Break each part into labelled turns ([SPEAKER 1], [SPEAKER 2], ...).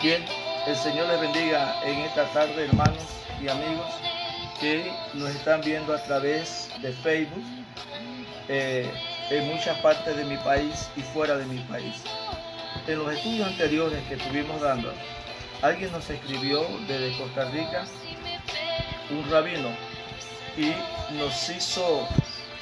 [SPEAKER 1] Bien, el Señor les bendiga en esta tarde, hermanos y amigos que nos están viendo a través de Facebook, en muchas partes de mi país y fuera de mi país. En los estudios anteriores que estuvimos dando, alguien nos escribió desde Costa Rica, un rabino, y nos hizo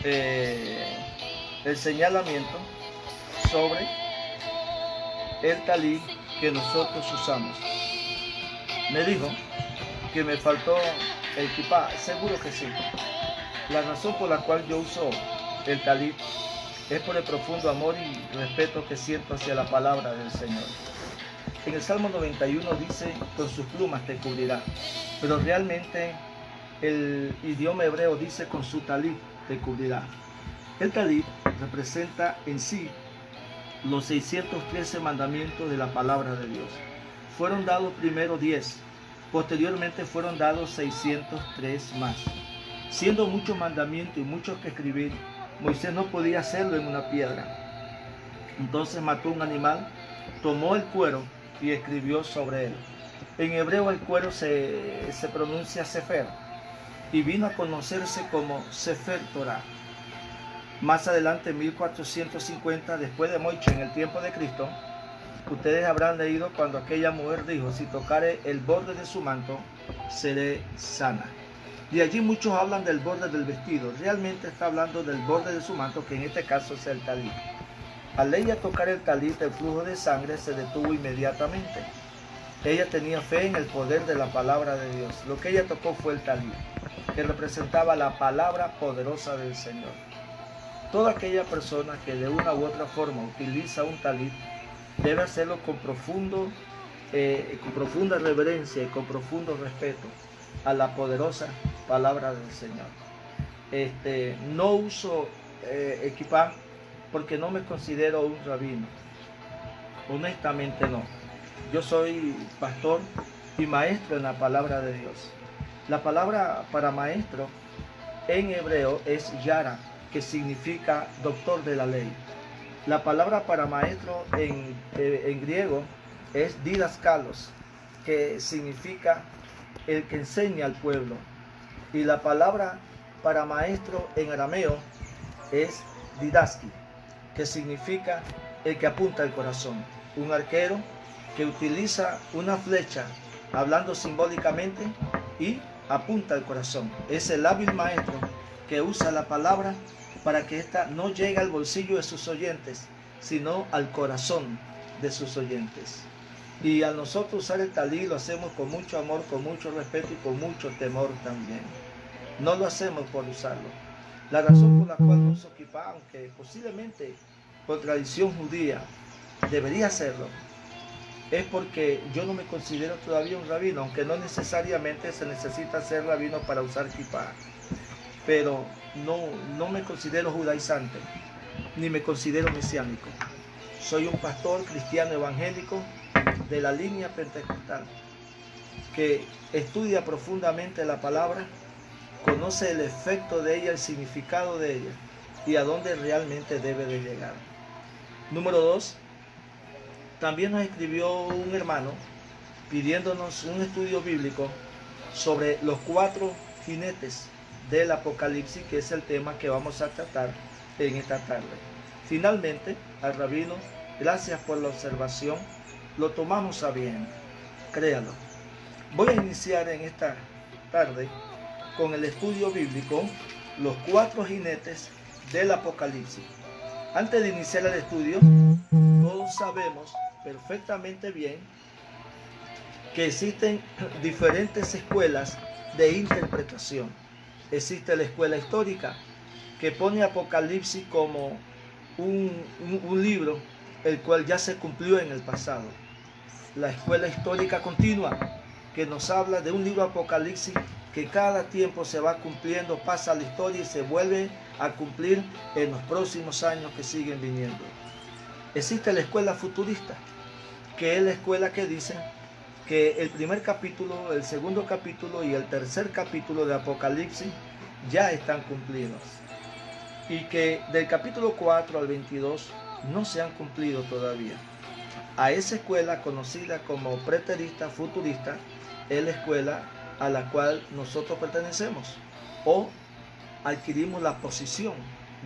[SPEAKER 1] el señalamiento sobre el talí que nosotros usamos. Me dijo que me faltó el kipá. Seguro que sí. La razón por la cual yo uso el talí es por el profundo amor y respeto que siento hacia la palabra del Señor. En el Salmo 91 dice, con sus plumas te cubrirá, pero realmente el idioma hebreo dice, con su talí te cubrirá. El talí representa en sí los 613 mandamientos de la palabra de Dios. Fueron dados primero 10, posteriormente fueron dados 603 más. Siendo muchos mandamientos y muchos que escribir, Moisés no podía hacerlo en una piedra. Entonces mató un animal, tomó el cuero y escribió sobre él. En hebreo el cuero se pronuncia sefer y vino a conocerse como Sefer Torah. Más adelante, en 1450, después de Moisés, en el tiempo de Cristo, ustedes habrán leído cuando aquella mujer dijo, si tocare el borde de su manto, seré sana. De allí muchos hablan del borde del vestido. Realmente está hablando del borde de su manto, que en este caso es el talí. Al ella tocar el talí, el flujo de sangre se detuvo inmediatamente. Ella tenía fe en el poder de la palabra de Dios. Lo que ella tocó fue el talí, que representaba la palabra poderosa del Señor. Toda aquella persona que de una u otra forma utiliza un talí debe hacerlo con profunda reverencia y con profundo respeto a la poderosa palabra del Señor. No uso equipar porque no me considero un rabino. Honestamente no. Yo soy pastor y maestro en la palabra de Dios. La palabra para maestro en hebreo es yara, que significa doctor de la ley. La palabra para maestro en griego es didaskalos, que significa el que enseña al pueblo. Y la palabra para maestro en arameo es didaski, que significa el que apunta el corazón. Un arquero que utiliza una flecha, hablando simbólicamente, y apunta el corazón. Es el hábil maestro que usa la palabra para que ésta no llegue al bolsillo de sus oyentes, sino al corazón de sus oyentes. Y al nosotros usar el talí lo hacemos con mucho amor, con mucho respeto y con mucho temor también. No lo hacemos por usarlo. La razón por la cual no uso kipá, aunque posiblemente por tradición judía debería hacerlo, es porque yo no me considero todavía un rabino, aunque no necesariamente se necesita ser rabino para usar kipá. Pero no me considero judaizante, ni me considero mesiánico. Soy un pastor cristiano evangélico de la línea pentecostal, que estudia profundamente la palabra, conoce el efecto de ella, el significado de ella, y a dónde realmente debe de llegar. Número 2, también nos escribió un hermano pidiéndonos un estudio bíblico sobre los 4 jinetes del Apocalipsis, que es el tema que vamos a tratar en esta tarde. Finalmente, al rabino, gracias por la observación, lo tomamos a bien, créalo. Voy a iniciar en esta tarde con el estudio bíblico, los 4 jinetes del Apocalipsis. Antes de iniciar el estudio, todos sabemos perfectamente bien que existen diferentes escuelas de interpretación. Existe la escuela histórica, que pone Apocalipsis como un libro el cual ya se cumplió en el pasado. La escuela histórica continua, que nos habla de un libro Apocalipsis que cada tiempo se va cumpliendo, pasa la historia y se vuelve a cumplir en los próximos años que siguen viniendo. Existe la escuela futurista, que es la escuela que dice que el primer capítulo, el segundo capítulo y el tercer capítulo de Apocalipsis ya están cumplidos, y que del capítulo 4 al 22 no se han cumplido todavía. a esa escuela conocida como preterista, futurista, es la escuela a la cual nosotros pertenecemos o adquirimos la posición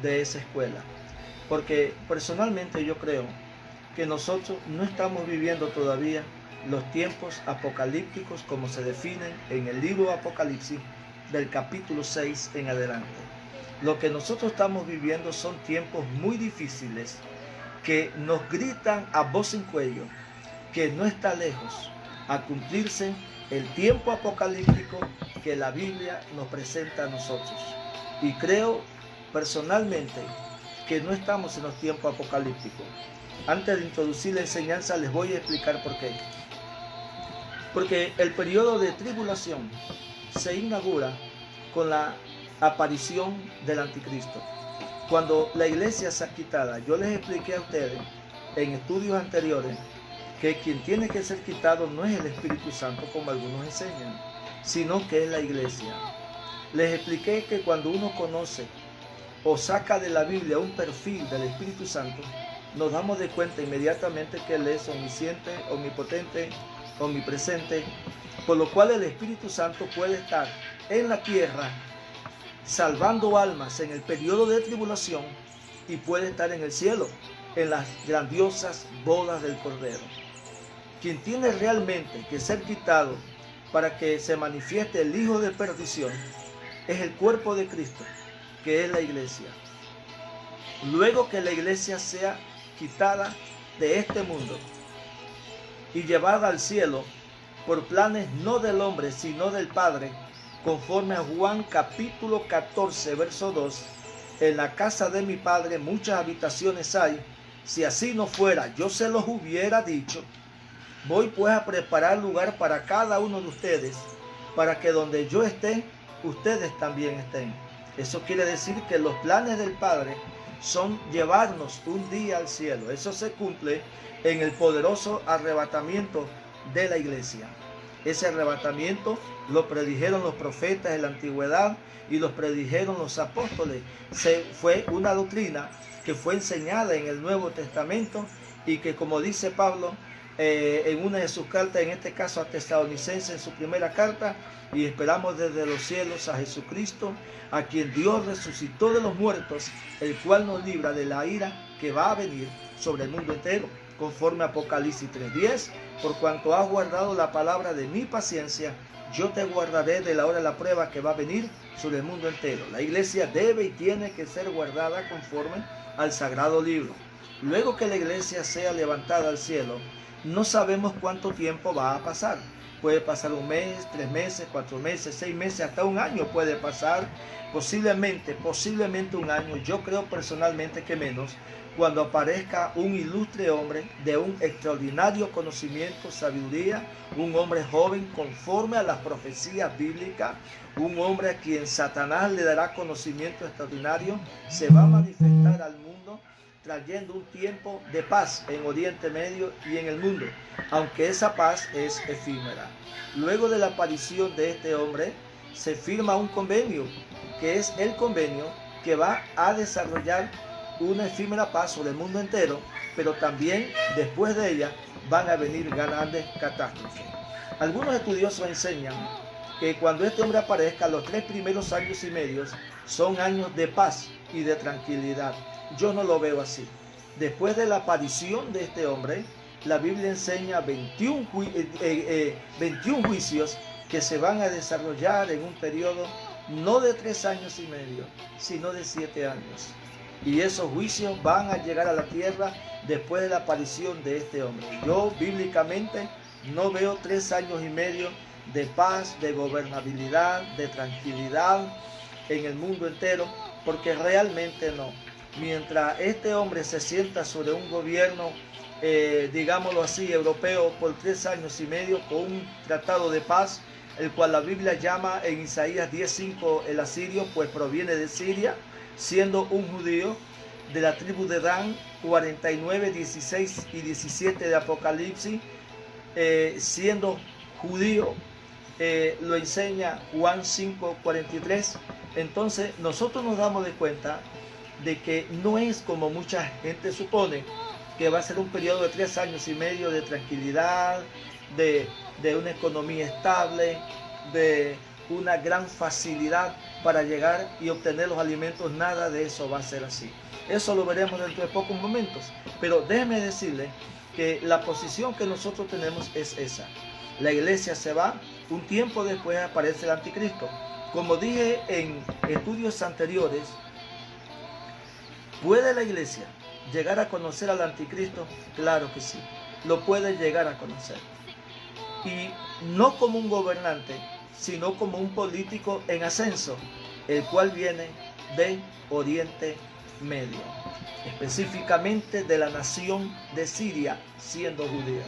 [SPEAKER 1] de esa escuela. Porque personalmente yo creo que nosotros no estamos viviendo todavía los tiempos apocalípticos como se definen en el libro de Apocalipsis del capítulo 6 en adelante. Lo que nosotros estamos viviendo son tiempos muy difíciles que nos gritan a voz en cuello que no está lejos a cumplirse el tiempo apocalíptico que la Biblia nos presenta a nosotros. Y creo personalmente que no estamos en los tiempos apocalípticos. Antes de introducir la enseñanza les voy a explicar por qué. Porque el periodo de tribulación se inaugura con la aparición del anticristo. Cuando la iglesia sea quitada, yo les expliqué a ustedes en estudios anteriores que quien tiene que ser quitado no es el Espíritu Santo como algunos enseñan, sino que es la iglesia. Les expliqué que cuando uno conoce o saca de la Biblia un perfil del Espíritu Santo, nos damos de cuenta inmediatamente que Él es omnisciente, omnipotente, omnipresente, por lo cual el Espíritu Santo puede estar en la tierra salvando almas en el periodo de tribulación y puede estar en el cielo, en las grandiosas bodas del Cordero. Quien tiene realmente que ser quitado para que se manifieste el hijo de perdición es el cuerpo de Cristo, que es la iglesia. Luego que la iglesia sea quitada de este mundo y llevada al cielo por planes no del hombre sino del Padre, conforme a Juan capítulo 14 verso 2, en la casa de mi Padre muchas habitaciones hay, si así no fuera yo se los hubiera dicho. Voy pues a preparar lugar para cada uno de ustedes, para que donde yo esté, ustedes también estén. Eso quiere decir que los planes del Padre son llevarnos un día al cielo. Eso se cumple en el poderoso arrebatamiento de la iglesia. Ese arrebatamiento lo predijeron los profetas en la antigüedad y lo predijeron los apóstoles. Fue una doctrina que fue enseñada en el Nuevo Testamento y que, como dice Pablo en una de sus cartas, en este caso a Tesalonicenses, en su primera carta, y esperamos desde los cielos a Jesucristo, a quien Dios resucitó de los muertos, el cual nos libra de la ira que va a venir sobre el mundo entero, conforme a Apocalipsis 3:10, por cuanto has guardado la palabra de mi paciencia, yo te guardaré de la hora de la prueba que va a venir sobre el mundo entero. La iglesia debe y tiene que ser guardada conforme al sagrado libro. Luego que la iglesia sea levantada al cielo, no sabemos cuánto tiempo va a pasar. Puede pasar un mes, 3 meses, 4 meses, 6 meses, hasta un año puede pasar. Posiblemente un año. Yo creo personalmente que menos, cuando aparezca un ilustre hombre de un extraordinario conocimiento, sabiduría, un hombre joven conforme a las profecías bíblicas, un hombre a quien Satanás le dará conocimiento extraordinario, se va a manifestar al mundo trayendo un tiempo de paz en Oriente Medio y en el mundo, aunque esa paz es efímera. Luego de la aparición de este hombre, se firma un convenio, que es el convenio que va a desarrollar una efímera paz sobre el mundo entero, pero también después de ella van a venir grandes catástrofes. Algunos estudiosos enseñan que cuando este hombre aparezca, los 3 primeros años y medios son años de paz y de tranquilidad. Yo no lo veo así. Después de la aparición de este hombre, la Biblia enseña 21 juicios que se van a desarrollar en un periodo no de 3 años y medio, sino de 7 años. Y esos juicios van a llegar a la tierra después de la aparición de este hombre. Yo bíblicamente no veo 3 años y medio de paz, de gobernabilidad, de tranquilidad en el mundo entero, porque realmente no. Mientras este hombre se sienta sobre un gobierno, digámoslo así, europeo por 3 años y medio, con un tratado de paz, el cual la Biblia llama en Isaías 10:5 el asirio, pues proviene de Siria, siendo un judío de la tribu de Dan, 49, 16 y 17 de Apocalipsis, siendo judío, lo enseña Juan 5:43. Entonces nosotros nos damos de cuenta de que no es como mucha gente supone, que va a ser un periodo de 3 años y medio de tranquilidad, de una economía estable, de una gran facilidad para llegar y obtener los alimentos. Nada de eso va a ser así. Eso lo veremos dentro de pocos momentos. Pero déjeme decirle que la posición que nosotros tenemos es esa. La iglesia se va, un tiempo después aparece el anticristo. Como dije en estudios anteriores, ¿puede la iglesia llegar a conocer al anticristo? Claro que sí, lo puede llegar a conocer. Y no como un gobernante, sino como un político en ascenso, el cual viene de Oriente Medio, específicamente de la nación de Siria, siendo judía.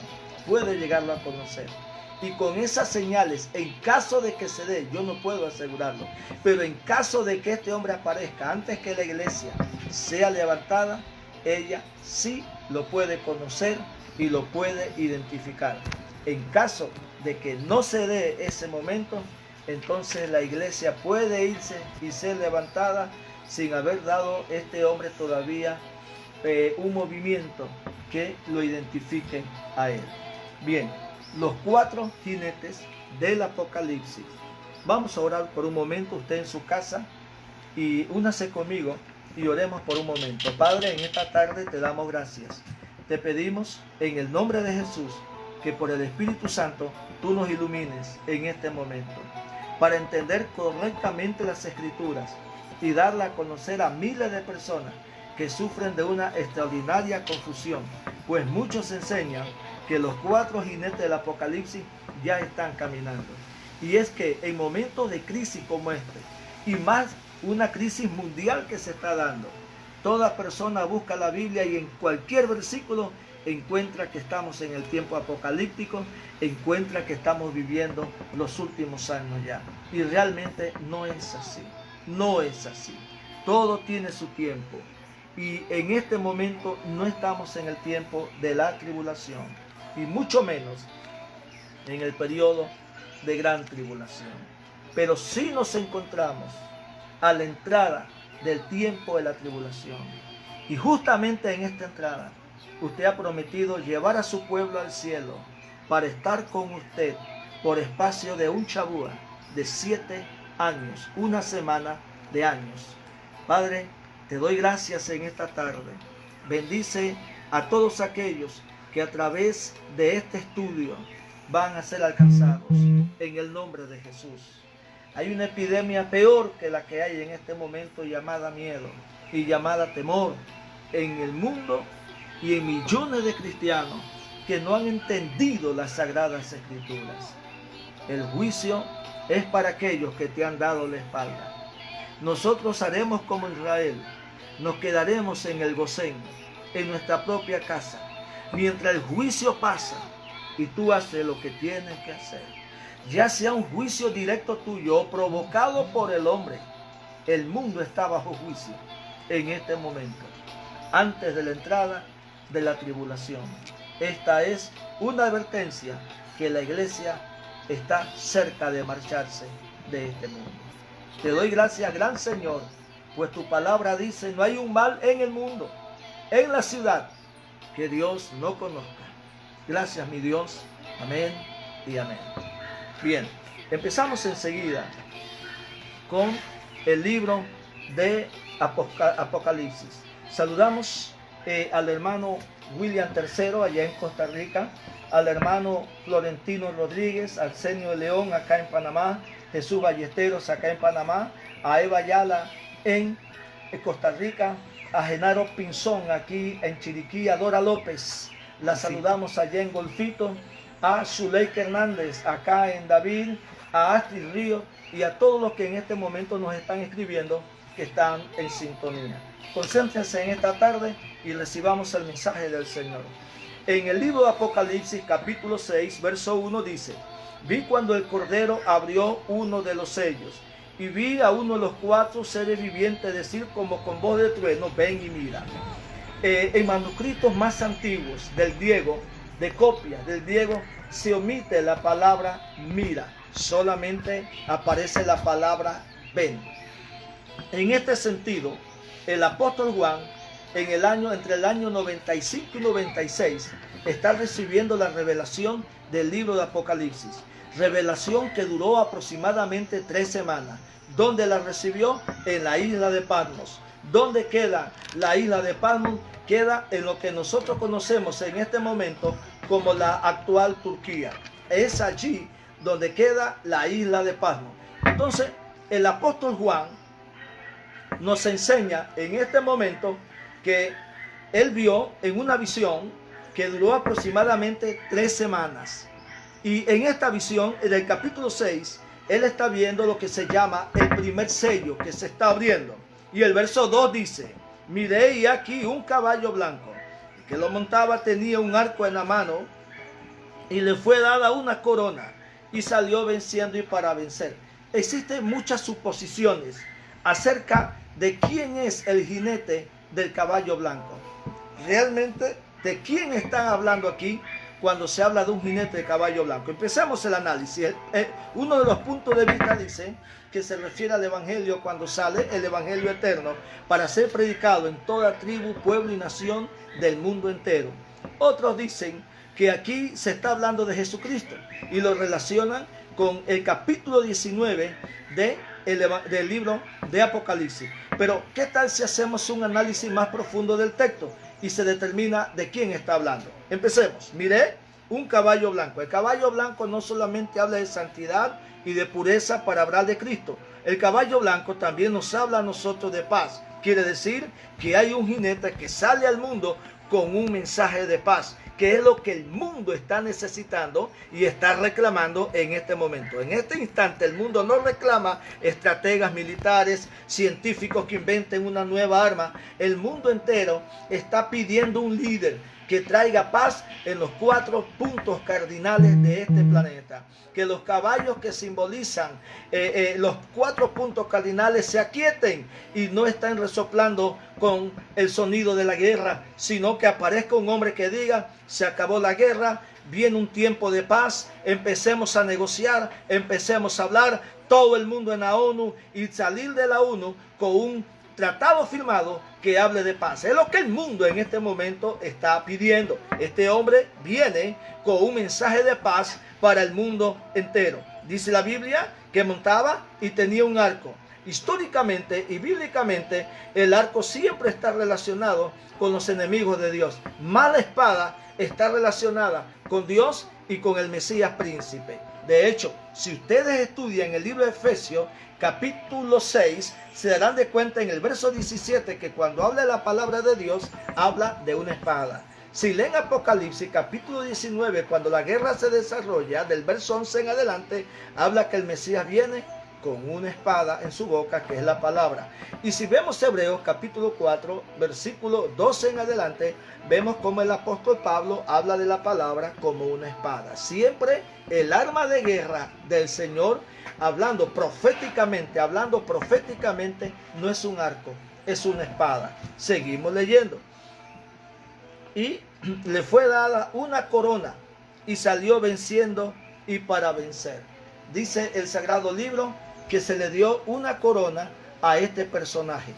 [SPEAKER 1] Puede llegarlo a conocer. Y con esas señales, en caso de que se dé, yo no puedo asegurarlo, pero en caso de que este hombre aparezca antes que la iglesia sea levantada, ella sí lo puede conocer y lo puede identificar. En caso de que no se dé ese momento, entonces la iglesia puede irse y ser levantada sin haber dado este hombre todavía un movimiento que lo identifique a él. Bien, los 4 jinetes del Apocalipsis. Vamos a orar por un momento, usted en su casa, y únase conmigo y oremos por un momento. Padre, en esta tarde te damos gracias. Te pedimos en el nombre de Jesús que por el Espíritu Santo tú nos ilumines en este momento para entender correctamente las Escrituras y darla a conocer a miles de personas que sufren de una extraordinaria confusión, pues muchos enseñan que los 4 jinetes del Apocalipsis ya están caminando. Y es que en momentos de crisis como este, y más una crisis mundial que se está dando, toda persona busca la Biblia y en cualquier versículo encuentra que estamos en el tiempo apocalíptico, encuentra que estamos viviendo los últimos años ya. Y realmente no es así, no es así. Todo tiene su tiempo. Y en este momento no estamos en el tiempo de la tribulación, y mucho menos en el periodo de gran tribulación. Pero sí nos encontramos a la entrada del tiempo de la tribulación. Y justamente en esta entrada, usted ha prometido llevar a su pueblo al cielo para estar con usted por espacio de un chabúa de 7 años, una semana de años. Padre, te doy gracias en esta tarde. Bendice a todos aquellos que a través de este estudio van a ser alcanzados en el nombre de Jesús. Hay una epidemia peor que la que hay en este momento llamada miedo y llamada temor en el mundo y en millones de cristianos que no han entendido las sagradas escrituras. El juicio es para aquellos que te han dado la espalda. Nosotros haremos como Israel, nos quedaremos en el Gosén, en nuestra propia casa, mientras el juicio pasa y tú haces lo que tienes que hacer. Ya sea un juicio directo tuyo o provocado por el hombre, el mundo está bajo juicio en este momento, antes de la entrada de la tribulación. Esta es una advertencia que la iglesia está cerca de marcharse de este mundo. Te doy gracias, gran Señor, pues tu palabra dice: no hay un mal en el mundo, en la ciudad, que Dios no conozca. Gracias, mi Dios. Amén y amén. Bien, empezamos enseguida con el libro de Apocalipsis. Saludamos al hermano William III allá en Costa Rica, al hermano Florentino Rodríguez, Arsenio de León acá en Panamá, Jesús Ballesteros acá en Panamá, a Eva Ayala en Costa Rica, a Genaro Pinzón aquí en Chiriquí, a Dora López, la saludamos allá en Golfito, a Zuleika Hernández acá en David, a Astrid Río y a todos los que en este momento nos están escribiendo que están en sintonía. Concéntrense en esta tarde y recibamos el mensaje del Señor. En el libro de Apocalipsis capítulo 6 verso 1 dice: vi cuando el Cordero abrió uno de los sellos y vi a uno de los 4 seres vivientes decir como con voz de trueno: ven y mira. En manuscritos más antiguos del griego, de copias del griego, se omite la palabra mira, solamente aparece la palabra ven. En este sentido, el apóstol Juan entre el año 95 y 96, está recibiendo la revelación del libro de Apocalipsis. Revelación que duró aproximadamente 3 semanas. ¿Dónde la recibió? En la isla de Patmos. ¿Dónde queda la isla de Patmos? Queda en lo que nosotros conocemos en este momento como la actual Turquía. Es allí donde queda la isla de Patmos. Entonces, el apóstol Juan nos enseña en este momento que él vio en una visión que duró aproximadamente 3 semanas. Y en esta visión, en el capítulo 6, él está viendo lo que se llama el primer sello que se está abriendo. Y el verso 2 dice: miré y aquí un caballo blanco. El que lo montaba tenía un arco en la mano y le fue dada una corona y salió venciendo y para vencer. Existen muchas suposiciones acerca de quién es el jinete del caballo blanco. Realmente, ¿de quién están hablando aquí cuando se habla de un jinete de caballo blanco? Empecemos el análisis. Uno de los puntos de vista dice que se refiere al evangelio cuando sale el evangelio eterno para ser predicado en toda tribu, pueblo y nación del mundo entero. Otros dicen que aquí se está hablando de Jesucristo y lo relacionan con el capítulo 19 del libro de Apocalipsis. Pero ¿qué tal si hacemos un análisis más profundo del texto y se determina de quién está hablando? Empecemos. Miré un caballo blanco. El caballo blanco no solamente habla de santidad y de pureza para hablar de Cristo. El caballo blanco también nos habla a nosotros de paz. Quiere decir que hay un jinete que sale al mundo con un mensaje de paz, que es lo que el mundo está necesitando y está reclamando en este momento. En este instante el mundo no reclama estrategas militares, científicos que inventen una nueva arma. El mundo entero está pidiendo un líder que traiga paz en los 4 puntos cardinales de este planeta. Que los caballos que simbolizan los 4 puntos cardinales se aquieten y no estén resoplando con el sonido de la guerra, sino que aparezca un hombre que diga: se acabó la guerra, viene un tiempo de paz, empecemos a negociar, empecemos a hablar, todo el mundo en la ONU, y salir de la ONU con un tratado firmado que hable de paz. Es lo que el mundo en este momento está pidiendo. Este hombre viene con un mensaje de paz para el mundo entero. Dice la Biblia que montaba y tenía un arco. Históricamente y bíblicamente, el arco siempre está relacionado con los enemigos de Dios. Mala espada está relacionada con Dios y con el Mesías príncipe. De hecho, si ustedes estudian el libro de Efesios, capítulo 6, se darán de cuenta en el verso 17 que cuando habla de la palabra de Dios, habla de una espada. Si leen Apocalipsis, capítulo 19, cuando la guerra se desarrolla, del verso 11 en adelante, habla que el Mesías viene con una espada en su boca, que es la palabra. Y si vemos Hebreos capítulo 4, versículo 12 en adelante, vemos como el apóstol Pablo habla de la palabra como una espada. Siempre el arma de guerra del Señor, hablando proféticamente, no es un arco, es una espada. Seguimos leyendo. Y le fue dada una corona y salió venciendo y para vencer. Dice el Sagrado Libro que se le dio una corona a este personaje.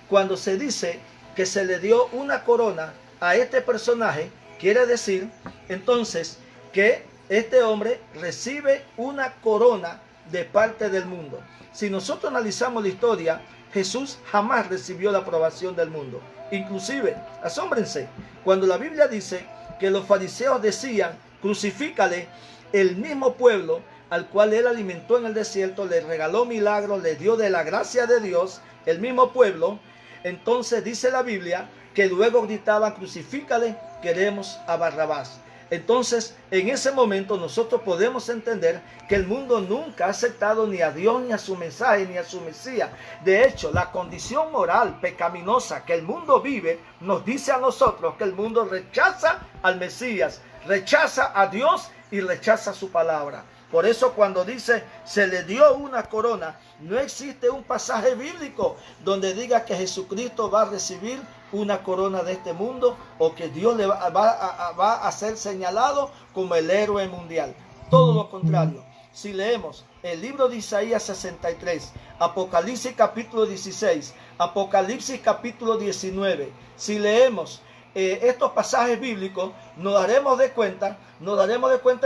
[SPEAKER 1] Cuando se dice que se le dio una corona a este personaje, quiere decir entonces que este hombre recibe una corona de parte del mundo. Si nosotros analizamos la historia, Jesús jamás recibió la aprobación del mundo. Inclusive, asómbrense, cuando la Biblia dice que los fariseos decían: crucifícale, el mismo pueblo al cual él alimentó en el desierto, le regaló milagros, le dio de la gracia de Dios, el mismo pueblo. Entonces dice la Biblia que luego gritaban: crucifícale, queremos a Barrabás. Entonces, en ese momento nosotros podemos entender que el mundo nunca ha aceptado ni a Dios, ni a su mensaje, ni a su Mesías. De hecho, la condición moral pecaminosa que el mundo vive nos dice a nosotros que el mundo rechaza al Mesías, rechaza a Dios y rechaza su palabra. Por eso cuando dice se le dio una corona, no existe un pasaje bíblico donde diga que Jesucristo va a recibir una corona de este mundo o que Dios le va a ser señalado como el héroe mundial. Todo lo contrario. si leemos el libro de Isaías 63, Apocalipsis capítulo 16, Apocalipsis capítulo 19, si leemos estos pasajes bíblicos, nos daremos de cuenta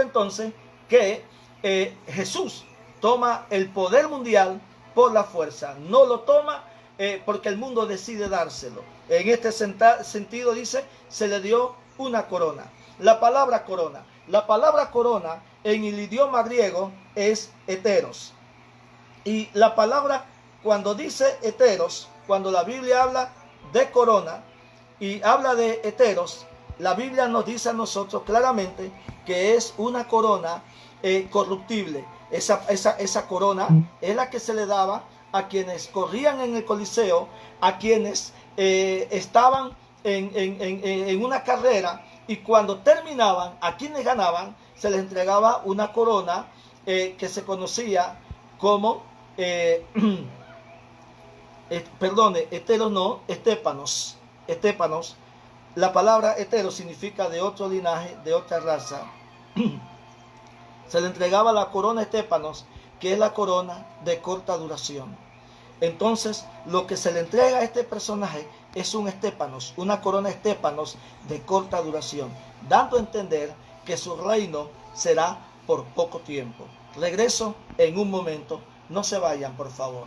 [SPEAKER 1] entonces que Jesús toma el poder mundial por la fuerza. No lo toma porque el mundo decide dárselo. En este sentido dice, se le dio una corona. La palabra corona en el idioma griego es heteros. Y la palabra, cuando dice heteros, cuando la Biblia habla de corona y habla de heteros, la Biblia nos dice a nosotros claramente que es una corona corruptible. Esa corona es la que se le daba a quienes corrían en el Coliseo, a quienes estaban en una carrera, y cuando terminaban, a quienes ganaban, se les entregaba una corona que se conocía como, estépanos. La palabra hetero significa de otro linaje, de otra raza. Se le entregaba la corona estépanos, que es la corona de corta duración. Entonces, lo que se le entrega a este personaje es un estépanos, una corona estépanos de corta duración, dando a entender que su reino será por poco tiempo. Regreso en un momento, no se vayan, por favor.